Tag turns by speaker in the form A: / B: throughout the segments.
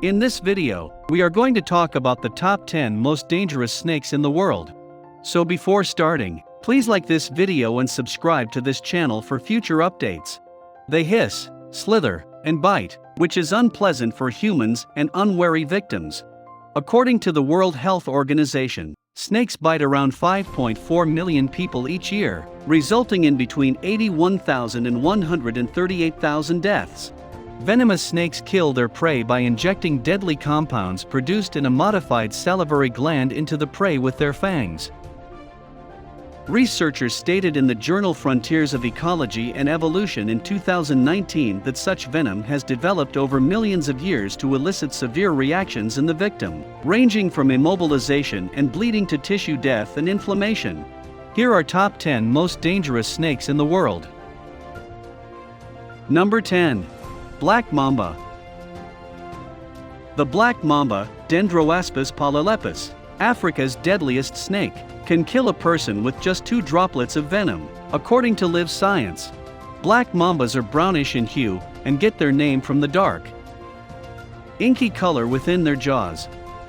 A: In this video, we are going to talk about the top 10 most dangerous snakes in the world. So before starting, please like this video and subscribe to this channel for future updates. They hiss, slither, and bite, which is unpleasant for humans and unwary victims. According to the World Health Organization, snakes bite around 5.4 million people each year, resulting in between 81,000 and 138,000 deaths. Venomous snakes kill their prey by injecting deadly compounds produced in a modified salivary gland into the prey with their fangs. Researchers stated in the journal Frontiers of Ecology and Evolution in 2019 that such venom has developed over millions of years to elicit severe reactions in the victim, ranging from immobilization and bleeding to tissue death and inflammation. Here are top 10 most dangerous snakes in the world. Number 10. Black mamba. The black mamba, Dendroaspis polylepis, Africa's deadliest snake, can kill a person with just 2 droplets of venom, according to Live Science. Black mambas are brownish in hue and get their name from the dark, inky color within their jaws.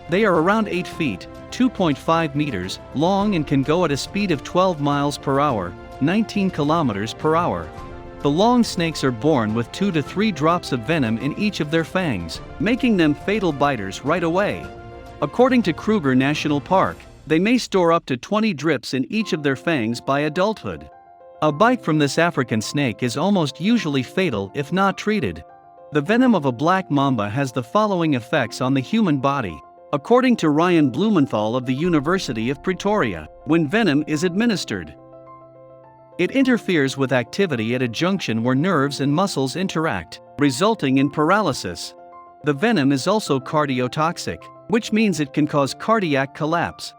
A: They are around 8 feet, 2.5 meters, long and can go at a speed of 12 miles per hour, 19 kilometers per hour. The long snakes are born with 2 to 3 drops of venom in each of their fangs, making them fatal biters right away. According to Kruger National Park, they may store up to 20 drips in each of their fangs by adulthood. A bite from this African snake is almost usually fatal if not treated. The venom of a black mamba has the following effects on the human body. According to Ryan Blumenthal of the University of Pretoria, when venom is administered, it interferes with activity at a junction where nerves and muscles interact, resulting in paralysis. The venom is also cardiotoxic, which means it can cause cardiac collapse.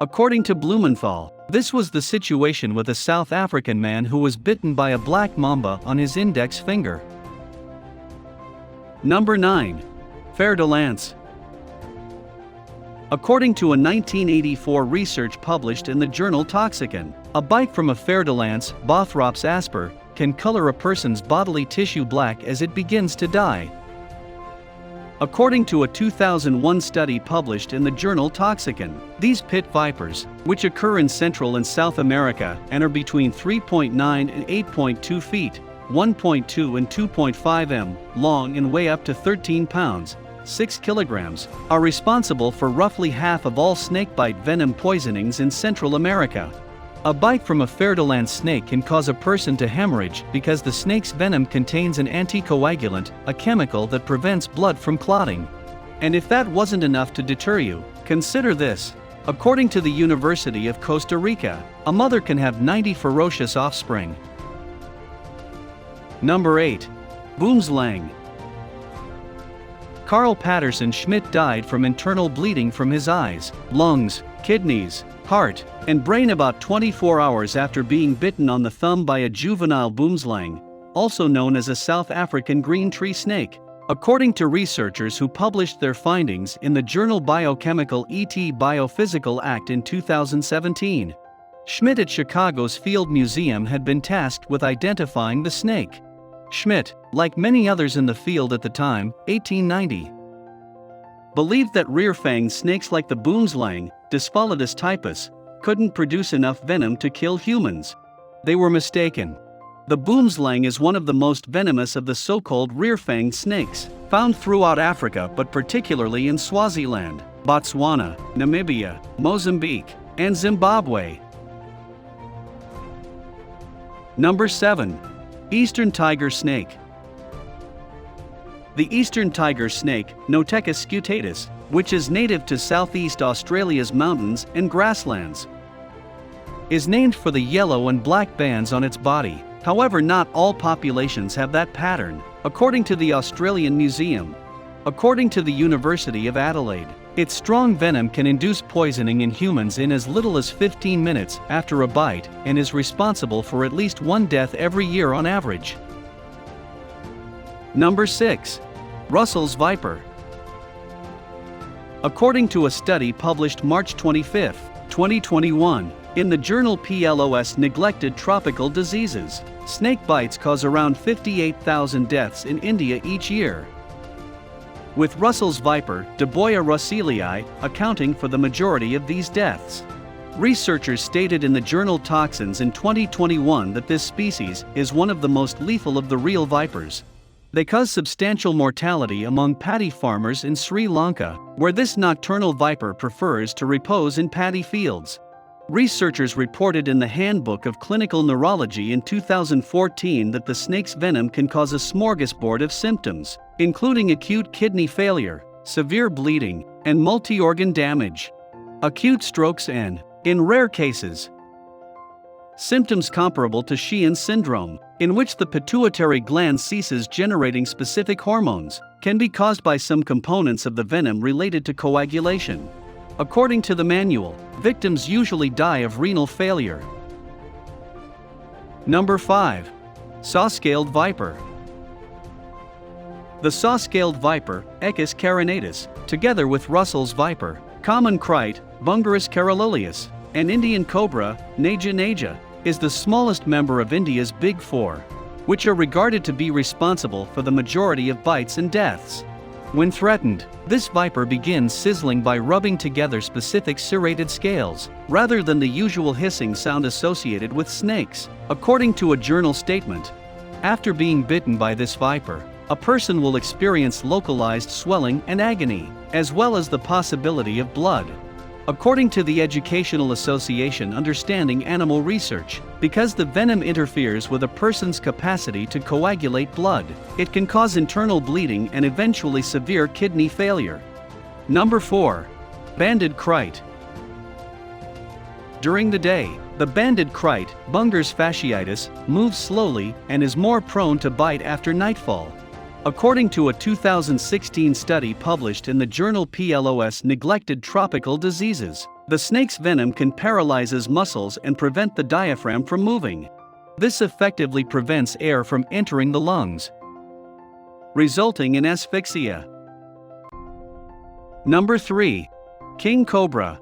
A: According to Blumenthal, this was the situation with a South African man who was bitten by a black mamba on his index finger. Number 9. Fer-de-lance. According to a 1984 research published in the journal Toxicon, a bite from a fer-de-lance, Bothrops asper, can color a person's bodily tissue black as it begins to die. According to a 2001 study published in the journal Toxicon, these pit vipers, which occur in Central and South America and are between 3.9 and 8.2 feet, 1.2 and 2.5 m long and weigh up to 13 pounds, 6 kilograms, are responsible for roughly half of all snakebite venom poisonings in Central America. A bite from a fer-de-lance snake can cause a person to hemorrhage because the snake's venom contains an anticoagulant, a chemical that prevents blood from clotting. And if that wasn't enough to deter you, consider this. According to the University of Costa Rica, a mother can have 90 ferocious offspring. Number 8. Boomslang. Carl Patterson Schmidt died from internal bleeding from his eyes, lungs, kidneys, heart, and brain about 24 hours after being bitten on the thumb by a juvenile boomslang, also known as a South African green tree snake, according to researchers who published their findings in the journal Biochemical et Biophysical Act in 2017. Schmidt at Chicago's Field Museum had been tasked with identifying the snake. Schmidt, like many others in the field at the time, 1890, believed that rear-fanged snakes like the boomslang, Dysphalidus typus, couldn't produce enough venom to kill humans. They were mistaken. The boomslang is one of the most venomous of the so-called rear-fanged snakes, found throughout Africa but particularly in Swaziland, Botswana, Namibia, Mozambique, and Zimbabwe. Number 7. Eastern tiger snake. The eastern tiger snake, Notechis scutatus, which is native to southeast Australia's mountains and grasslands, is named for the yellow and black bands on its body. However, not all populations have that pattern, according to the Australian Museum. According to the University of Adelaide, its strong venom can induce poisoning in humans in as little as 15 minutes after a bite and is responsible for at least 1 death every year on average. Number 6. Russell's viper. According to a study published March 25, 2021, in the journal PLOS Neglected Tropical Diseases, snake bites cause around 58,000 deaths in India each year. with Russell's viper, Deboia russellii, accounting for the majority of these deaths. Researchers stated in the journal Toxins in 2021 that this species is one of the most lethal of the real vipers. They cause substantial mortality among paddy farmers in Sri Lanka, where this nocturnal viper prefers to repose in paddy fields. Researchers reported in the Handbook of Clinical Neurology in 2014 that the snake's venom can cause a smorgasbord of symptoms, including acute kidney failure, severe bleeding, and multi-organ damage, acute strokes and, in rare cases, symptoms comparable to Sheehan syndrome, in which the pituitary gland ceases generating specific hormones, can be caused by some components of the venom related to coagulation. According to the manual, victims usually die of renal failure. Number 5. Saw-scaled viper. The saw-scaled viper, Echis carinatus, together with Russell's viper, common krite, Bungarus carololius, and Indian cobra, Naja naja, is the smallest member of India's Big Four, which are regarded to be responsible for the majority of bites and deaths. When threatened, this viper begins sizzling by rubbing together specific serrated scales, rather than the usual hissing sound associated with snakes, according to a journal statement. After being bitten by this viper, a person will experience localized swelling and agony, as well as the possibility of blood. According to the Educational Association Understanding Animal Research, because the venom interferes with a person's capacity to coagulate blood, it can cause internal bleeding and eventually severe kidney failure. Number 4. Banded krite. During the day, the banded krite, Bungar's fasciitis, moves slowly and is more prone to bite after nightfall. According to a 2016 study published in the journal PLOS Neglected Tropical Diseases, the snake's venom can paralyze muscles and prevent the diaphragm from moving. This effectively prevents air from entering the lungs, resulting in asphyxia. Number 3. King cobra.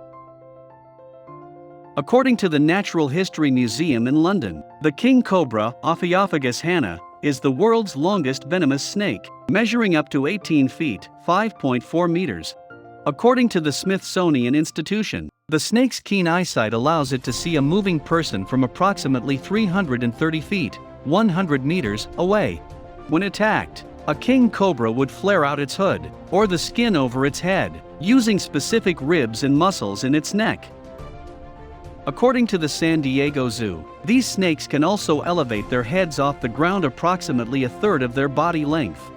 A: According to the Natural History Museum in London, the king cobra, Ophiophagus hanna, is the world's longest venomous snake, measuring up to 18 feet, 5.4 meters. According to the Smithsonian Institution, the snake's keen eyesight allows it to see a moving person from approximately 330 feet, 100 meters, away. When attacked, a king cobra would flare out its hood, or the skin over its head, using specific ribs and muscles in its neck. According to the San Diego Zoo, these snakes can also elevate their heads off the ground approximately a third of their body length.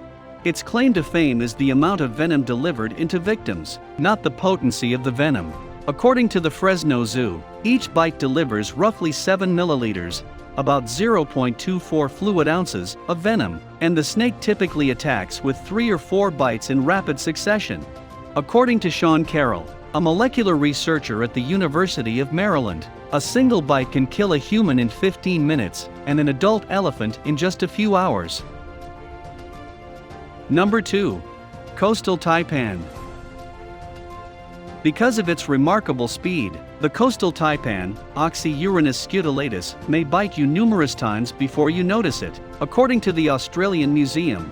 A: Its claim to fame is the amount of venom delivered into victims, not the potency of the venom. According to the Fresno Zoo, each bite delivers roughly 7 milliliters, about 0.24 fluid ounces, of venom, and the snake typically attacks with 3 or 4 bites in rapid succession. According to Sean Carroll, a molecular researcher at the University of Maryland, a single bite can kill a human in 15 minutes and an adult elephant in just a few hours. Number 2. Coastal taipan. Because of its remarkable speed, the coastal taipan, Oxyuranus scutulatus, may bite you numerous times before you notice it, according to the Australian Museum.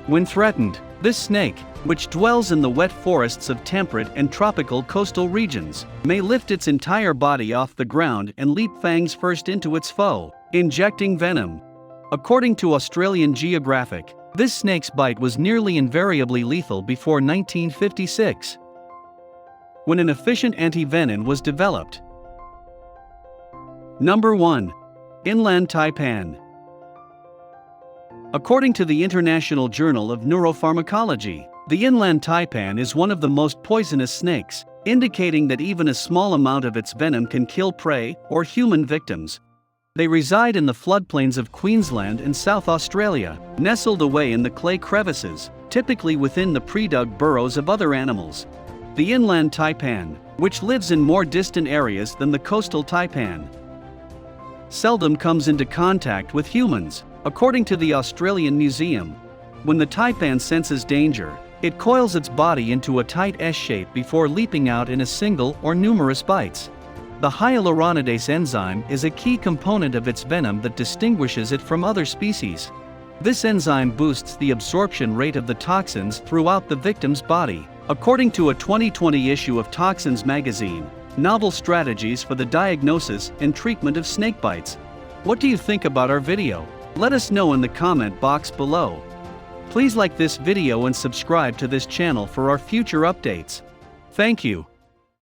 A: When threatened, this snake, which dwells in the wet forests of temperate and tropical coastal regions, may lift its entire body off the ground and leap fangs first into its foe, injecting venom. According to Australian Geographic, this snake's bite was nearly invariably lethal before 1956, when an efficient anti-venom was developed. Number 1. Inland taipan. According to the International Journal of Neuropharmacology, the inland taipan is one of the most poisonous snakes, indicating that even a small amount of its venom can kill prey or human victims. They reside in the floodplains of Queensland and South Australia, nestled away in the clay crevices, typically within the pre-dug burrows of other animals. The inland taipan, which lives in more distant areas than the coastal taipan, seldom comes into contact with humans, according to the Australian Museum. When the taipan senses danger, it coils its body into a tight S-shape before leaping out in a single or numerous bites. The hyaluronidase enzyme is a key component of its venom that distinguishes it from other species. This enzyme boosts the absorption rate of the toxins throughout the victim's body. According to a 2020 issue of Toxins magazine, Novel Strategies for the Diagnosis and Treatment of Snakebites. What do you think about our video? Let us know in the comment box below. Please like this video and subscribe to this channel for our future updates. Thank you.